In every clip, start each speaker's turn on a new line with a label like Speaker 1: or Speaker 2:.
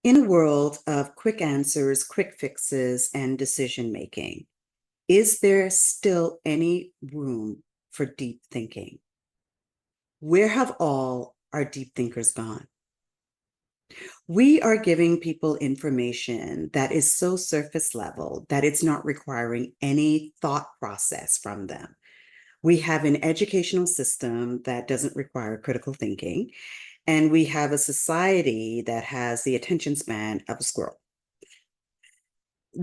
Speaker 1: In a world of quick answers, quick fixes, and decision making, is there still any room for deep thinking? Where have all our deep thinkers gone? We are giving people information that is so surface level that it's not requiring any thought process from them. We have an educational system that doesn't require critical thinking, and we have a society that has the attention span of a squirrel.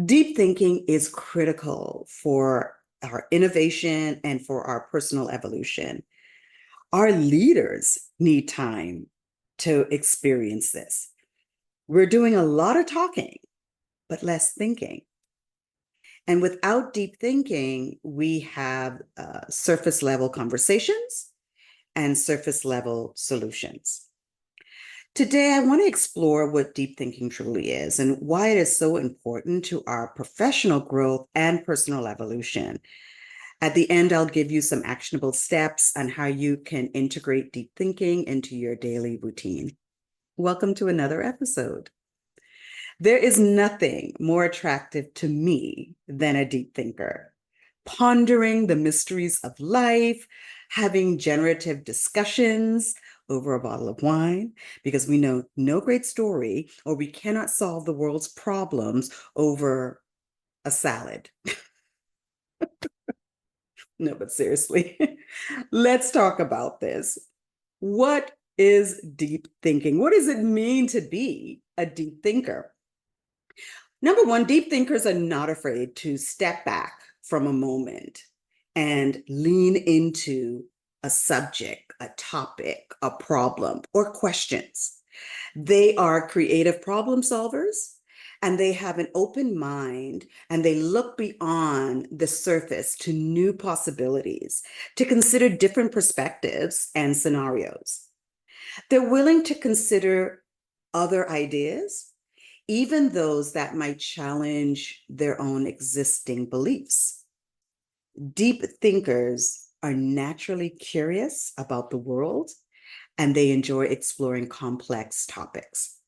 Speaker 1: Deep thinking is critical for our innovation and for our personal evolution. Our leaders need time to experience this. We're doing a lot of talking, but less thinking. And without deep thinking, we have surface level conversations and surface level solutions. Today, I want to explore what deep thinking truly is and why it is so important to our professional growth and personal evolution. At the end, I'll give you some actionable steps on how you can integrate deep thinking into your daily routine. Welcome to another episode. There is nothing more attractive to me than a deep thinker. Pondering the mysteries of life, having generative discussions over a bottle of wine, because we know no great story or we cannot solve the world's problems over a salad. No, but seriously, let's talk about this. What is deep thinking? What does it mean to be a deep thinker? Number one, deep thinkers are not afraid to step back from a moment and lean into a subject, a topic, a problem, or questions. They are creative problem solvers and they have an open mind and they look beyond the surface to new possibilities, to consider different perspectives and scenarios. They're willing to consider other ideas, even those that might challenge their own existing beliefs. Deep thinkers are naturally curious about the world and they enjoy exploring complex topics.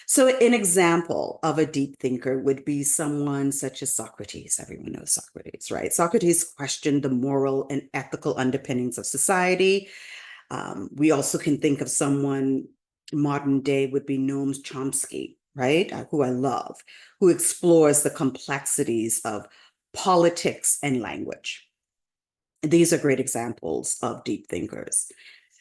Speaker 1: So, an example of a deep thinker would be someone such as Socrates. Everyone knows Socrates, right? Socrates questioned the moral and ethical underpinnings of society. We also can think of someone modern day would be Noam Chomsky, right? Who I love, who explores the complexities of politics and language. These are great examples of deep thinkers.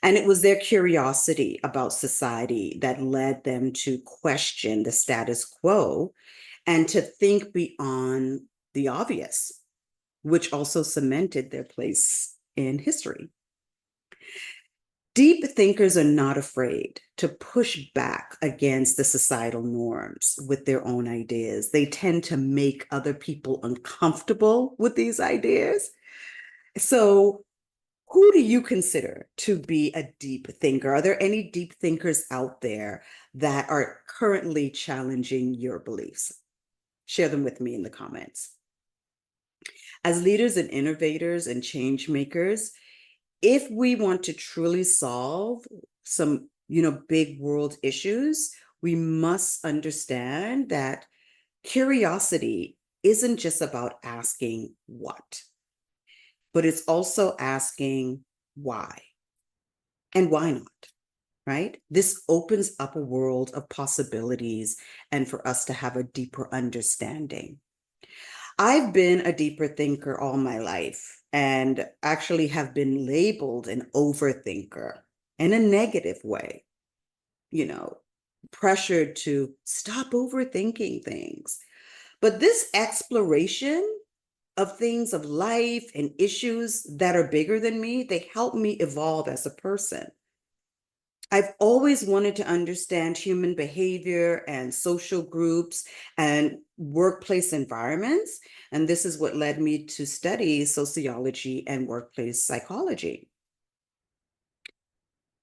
Speaker 1: And it was their curiosity about society that led them to question the status quo and to think beyond the obvious, which also cemented their place in history. Deep thinkers are not afraid to push back against the societal norms with their own ideas. They tend to make other people uncomfortable with these ideas. So, who do you consider to be a deep thinker? Are there any deep thinkers out there that are currently challenging your beliefs? Share them with me in the comments. As leaders and innovators and change makers, if we want to truly solve some, big world issues, we must understand that curiosity isn't just about asking what, but it's also asking why and why not, right? This opens up a world of possibilities and for us to have a deeper understanding. I've been a deeper thinker all my life and actually have been labeled an overthinker in a negative way, you know, pressured to stop overthinking things. But this exploration of things of life and issues that are bigger than me, they help me evolve as a person. I've always wanted to understand human behavior and social groups and workplace environments. And this is what led me to study sociology and workplace psychology.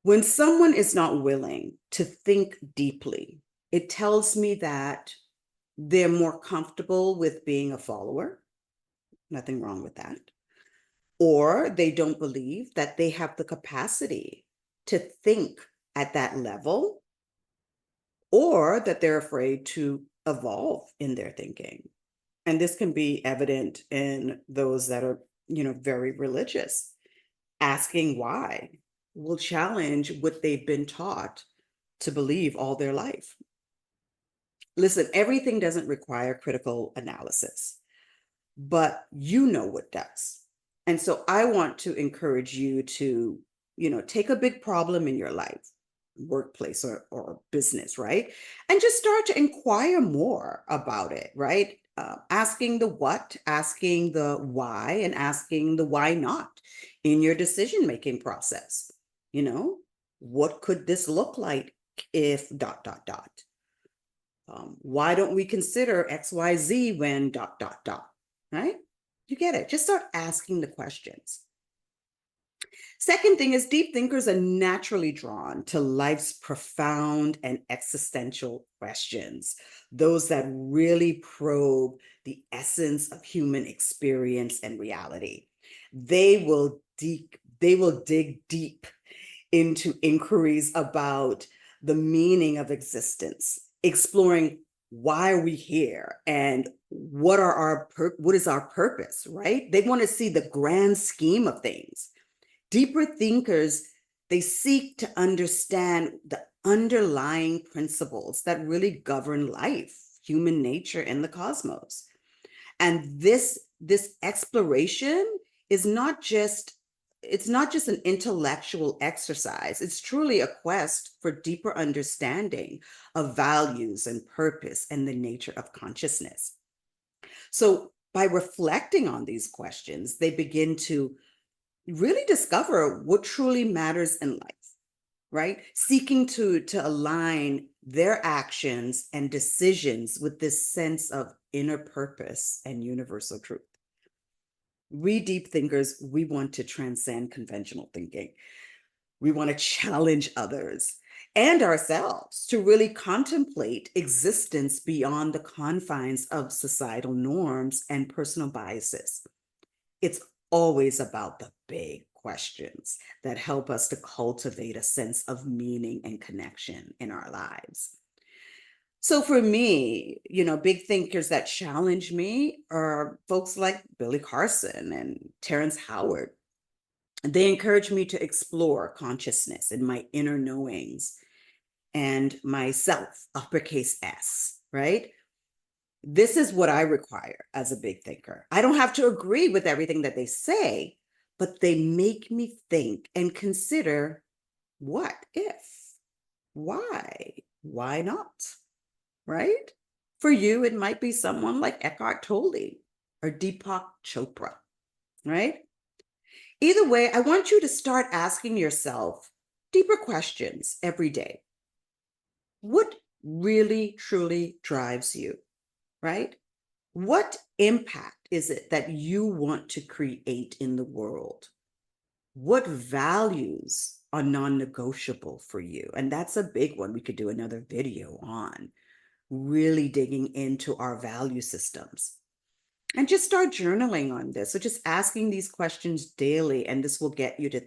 Speaker 1: When someone is not willing to think deeply, it tells me that they're more comfortable with being a follower. Nothing wrong with that. Or they don't believe that they have the capacity to think at that level or that they're afraid to evolve in their thinking. And this can be evident in those that are, very religious. Asking why will challenge what they've been taught to believe all their life. Listen, everything doesn't require critical analysis, but you know what does. And so I want to encourage you to, take a big problem in your life, workplace or business, right? And just start to inquire more about it, right? Asking the what, asking the why, and asking the why not in your decision making process. You know, what could this look like if dot, dot, dot? Why don't we consider XYZ when dot, dot, dot, right? You get it. Just start asking the questions. Second thing is deep thinkers are naturally drawn to life's profound and existential questions, those that really probe the essence of human experience and reality. They will dig deep into inquiries about the meaning of existence, exploring why are we here and what is our purpose, right? They want to see the grand scheme of things. Deeper thinkers, they seek to understand the underlying principles that really govern life, human nature, and the cosmos. And this exploration is not just it's not just an intellectual exercise. It's truly a quest for deeper understanding of values and purpose and the nature of consciousness. So by reflecting on these questions, they begin to really discover what truly matters in life, right? Seeking to align their actions and decisions with this sense of inner purpose and universal truth. We deep thinkers, we want to transcend conventional thinking. We want to challenge others and ourselves to really contemplate existence beyond the confines of societal norms and personal biases. It's always about the big questions that help us to cultivate a sense of meaning and connection in our lives. So for me, big thinkers that challenge me are folks like Billy Carson and Terrence Howard. They encourage me to explore consciousness and my inner knowings and myself, uppercase S, right? This is what I require as a big thinker. I don't have to agree with everything that they say, but they make me think and consider, what if? Why not? Right? For you, it might be someone like Eckhart Tolle or Deepak Chopra, right? Either way, I want you to start asking yourself deeper questions every day. What really, truly drives you, right? What impact is it that you want to create in the world? What values are non-negotiable for you? And that's a big one we could do another video on, really digging into our value systems. And just start journaling on this. So just asking these questions daily, and this will get you to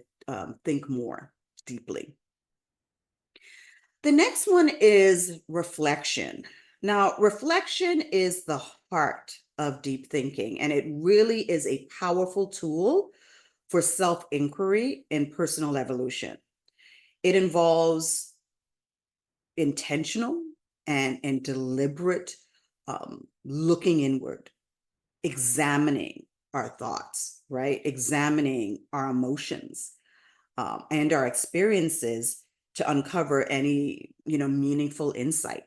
Speaker 1: think more deeply. The next one is reflection. Now, reflection is the heart of deep thinking, and it really is a powerful tool for self-inquiry and personal evolution. It involves intentional and deliberate looking inward, examining our thoughts, right? Examining our emotions and our experiences to uncover any, meaningful insight.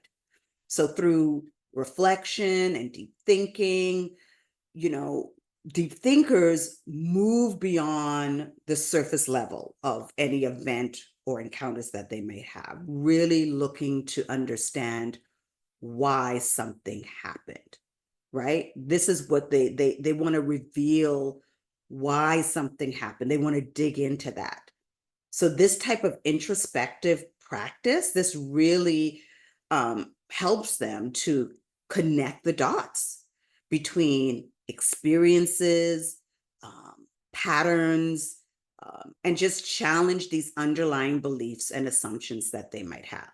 Speaker 1: So through reflection and deep thinking, you know, deep thinkers move beyond the surface level of any event or encounters that they may have, really looking to understand why something happened, right? This is what they want to reveal, why something happened. They want to dig into that. So this type of introspective practice, this really helps them to connect the dots between experiences, patterns, and just challenge these underlying beliefs and assumptions that they might have.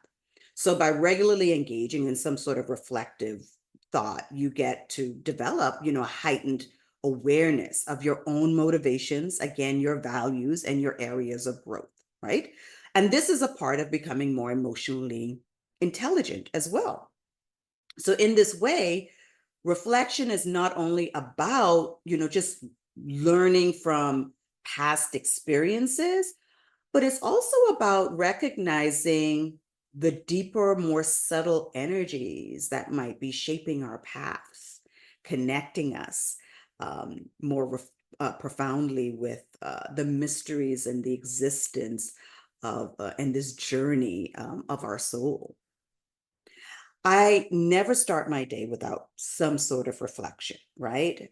Speaker 1: So by regularly engaging in some sort of reflective thought, you get to develop, a heightened awareness of your own motivations, again, your values and your areas of growth, right? And this is a part of becoming more emotionally intelligent as well. So in this way, reflection is not only about, just learning from past experiences, but it's also about recognizing the deeper, more subtle energies that might be shaping our paths, connecting us more profoundly with the mysteries and the existence of and this journey of our soul. I never start my day without some sort of reflection, right?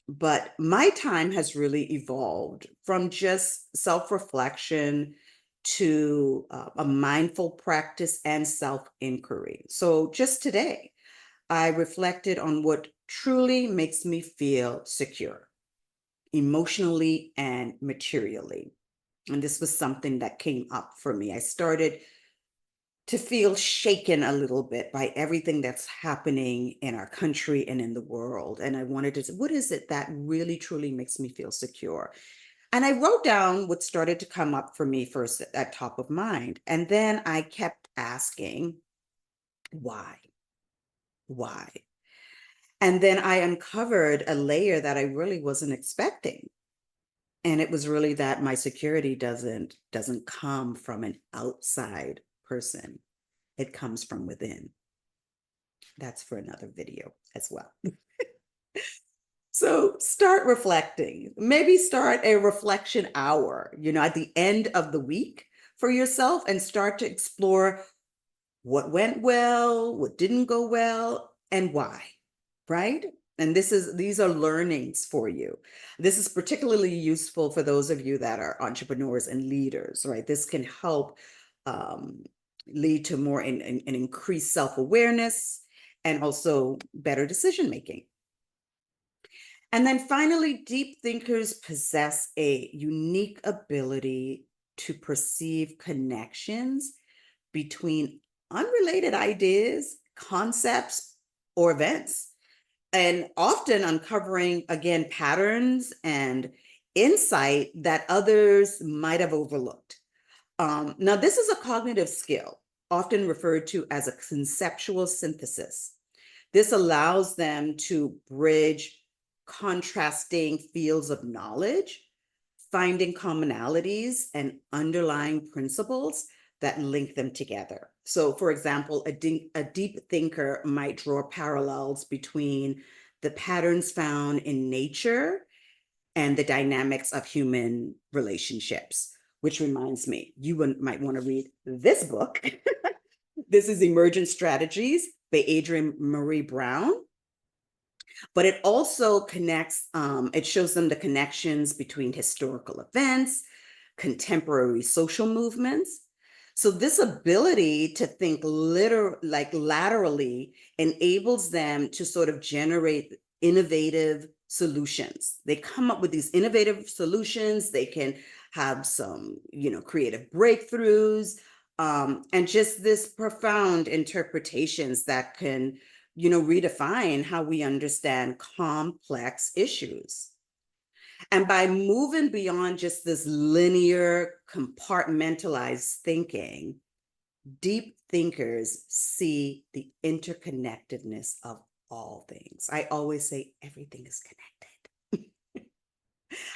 Speaker 1: But my time has really evolved from just self-reflection to a mindful practice and self-inquiry. So just today, I reflected on what truly makes me feel secure, emotionally and materially. And this was something that came up for me. I started to feel shaken a little bit by everything that's happening in our country and in the world. And I wanted to say, what is it that really truly makes me feel secure? And I wrote down what started to come up for me first at top of mind. And then I kept asking, why? Why? And then I uncovered a layer that I really wasn't expecting. And it was really that my security doesn't come from an outside person. It comes from within. That's for another video as well. So start reflecting. Maybe start a reflection hour, at the end of the week for yourself, and start to explore what went well, what didn't go well, and why, right? And these are learnings for you. This is particularly useful for those of you that are entrepreneurs and leaders, right? This can help um, lead to more an increased self-awareness and also better decision making. And then finally, deep thinkers possess a unique ability to perceive connections between unrelated ideas, concepts, or events, and often uncovering, again, patterns and insight that others might have overlooked. Now, this is a cognitive skill, often referred to as a conceptual synthesis. This allows them to bridge contrasting fields of knowledge, finding commonalities and underlying principles that link them together. So, for example, a deep thinker might draw parallels between the patterns found in nature and the dynamics of human relationships, which reminds me, you might want to read this book. This is Emergent Strategies by Adrienne Maree Brown. But it also connects, it shows them the connections between historical events, contemporary social movements. So this ability to think laterally enables them to sort of generate innovative solutions. They come up with these innovative solutions. They can have some, creative breakthroughs, and just this profound interpretations that can, redefine how we understand complex issues. And by moving beyond just this linear, compartmentalized thinking, deep thinkers see the interconnectedness of all things. I always say everything is connected.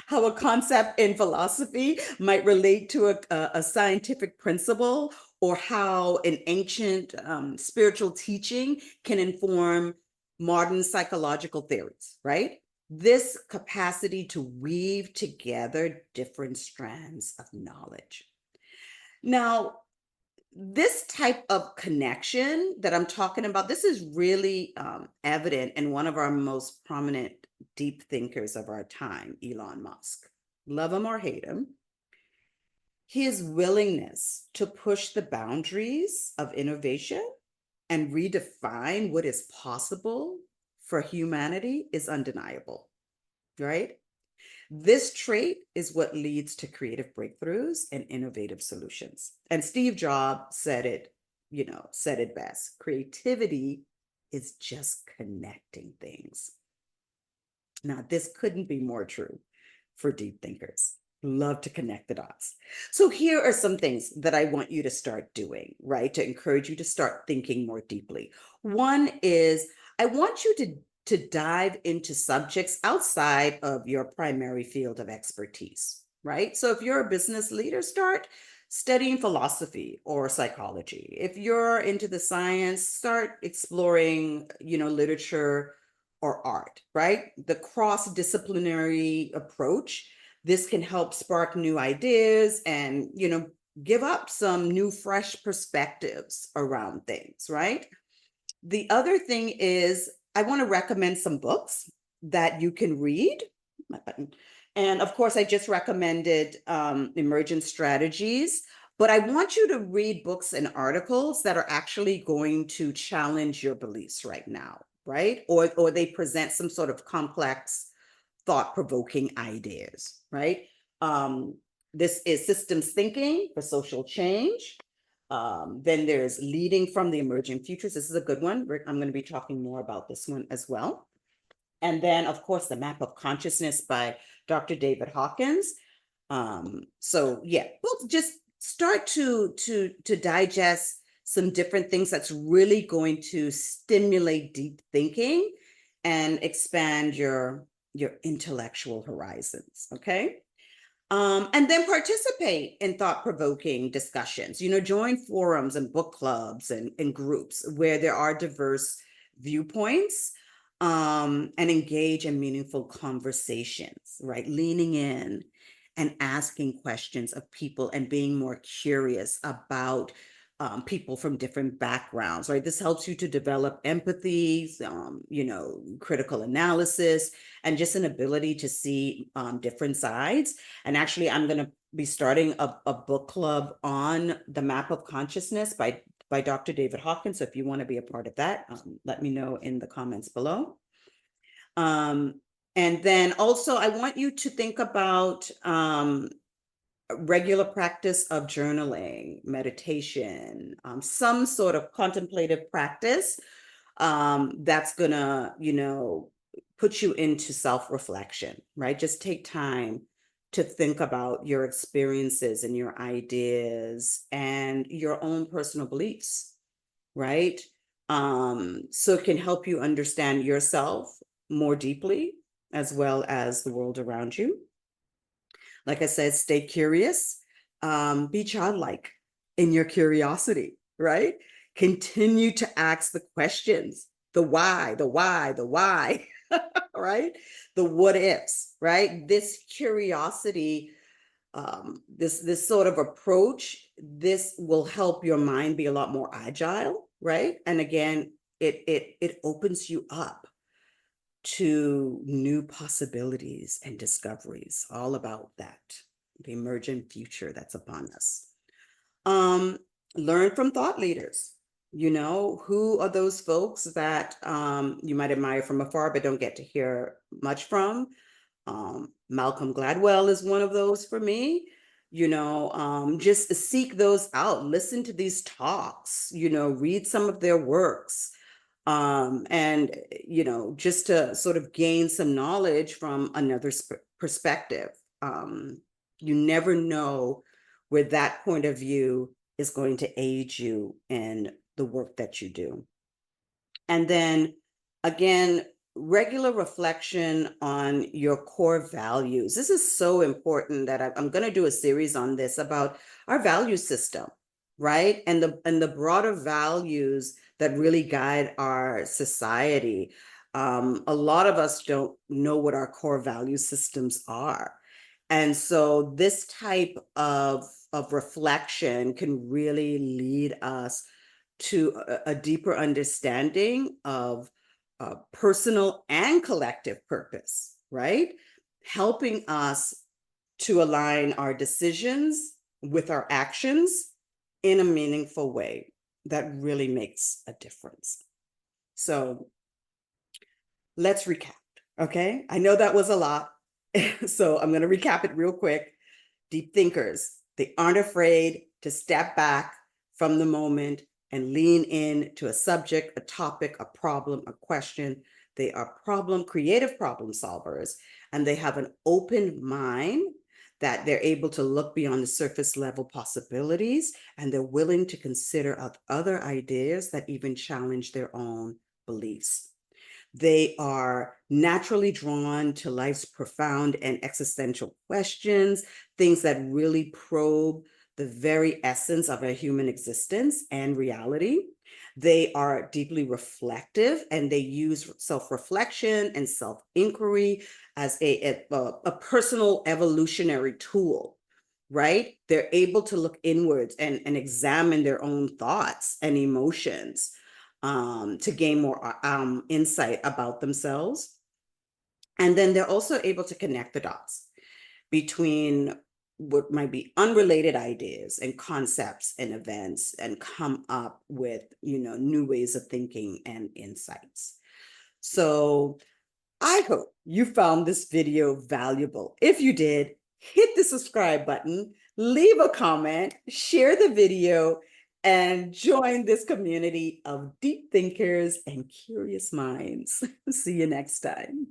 Speaker 1: How a concept in philosophy might relate to a scientific principle, or how an ancient spiritual teaching can inform modern psychological theories, right? This capacity to weave together different strands of knowledge. Now, this type of connection that I'm talking about, this is really evident in one of our most prominent deep thinkers of our time, Elon Musk. Love him or hate him, his willingness to push the boundaries of innovation and redefine what is possible for humanity is undeniable, right? This trait is what leads to creative breakthroughs and innovative solutions. And Steve Jobs said it said it best. Creativity is just connecting things. Now, this couldn't be more true for deep thinkers. Love to connect the dots. So here are some things that I want you to start doing, right? To encourage you to start thinking more deeply. One is I want you to dive into subjects outside of your primary field of expertise, right? So if you're a business leader, start studying philosophy or psychology. If you're into the science, start exploring, literature or art, right? The cross-disciplinary approach, this can help spark new ideas and, give up some new fresh perspectives around things, right? The other thing is I want to recommend some books that you can read. My button. And of course, I just recommended Emergent Strategies, but I want you to read books and articles that are actually going to challenge your beliefs right now, right? Or they present some sort of complex, thought-provoking ideas, right? This is Systems Thinking for Social Change. Then there's Leading from the Emerging Futures. This is a good one. I'm going to be talking more about this one as well. And then, of course, The Map of Consciousness by Dr. David Hawkins. So yeah, we'll just start to digest some different things that's really going to stimulate deep thinking and expand your intellectual horizons. Okay. And then participate in thought-provoking discussions. Join forums and book clubs and groups where there are diverse viewpoints, and engage in meaningful conversations, right? Leaning in and asking questions of people and being more curious about people from different backgrounds, right? This helps you to develop empathy, critical analysis, and just an ability to see different sides. And actually, I'm going to be starting a book club on The Map of Consciousness by Dr. David Hawkins. So if you want to be a part of that, let me know in the comments below. And then also, I want you to think about regular practice of journaling, meditation, some sort of contemplative practice that's gonna, put you into self-reflection, right? Just take time to think about your experiences and your ideas and your own personal beliefs, right? So it can help you understand yourself more deeply as well as the world around you. Like I said, stay curious, be childlike in your curiosity, right? Continue to ask the questions, the why, right? The what ifs, right? This curiosity, this sort of approach, this will help your mind be a lot more agile, right? And again, it opens you up to new possibilities and discoveries, all about that, the emergent future that's upon us. Learn from thought leaders. Who are those folks that you might admire from afar, but don't get to hear much from? Malcolm Gladwell is one of those for me. Just seek those out, listen to these talks, read some of their works. And just to sort of gain some knowledge from another perspective. You never know where that point of view is going to aid you in the work that you do. And then again, regular reflection on your core values. This is so important that I'm going to do a series on this about our value system, right? And the broader values that really guide our society. A lot of us don't know what our core value systems are. And so this type of reflection can really lead us to a deeper understanding of personal and collective purpose, right? Helping us to align our decisions with our actions in a meaningful way that really makes a difference. So let's recap, okay? I know that was a lot, so I'm going to recap it real quick. Deep thinkers, they aren't afraid to step back from the moment and lean in to a subject, a topic, a problem, a question. They are creative problem solvers, and they have an open mind that they're able to look beyond the surface level possibilities, and they're willing to consider other ideas that even challenge their own beliefs. They are naturally drawn to life's profound and existential questions, things that really probe the very essence of our human existence and reality. They are deeply reflective, and they use self-reflection and self-inquiry as a personal evolutionary tool, right? They're able to look inwards and examine their own thoughts and emotions, to gain more insight about themselves. And then they're also able to connect the dots between what might be unrelated ideas and concepts and events, and come up with, new ways of thinking and insights. So I hope you found this video valuable. If you did, hit the subscribe button, leave a comment, share the video, and join this community of deep thinkers and curious minds. See you next time.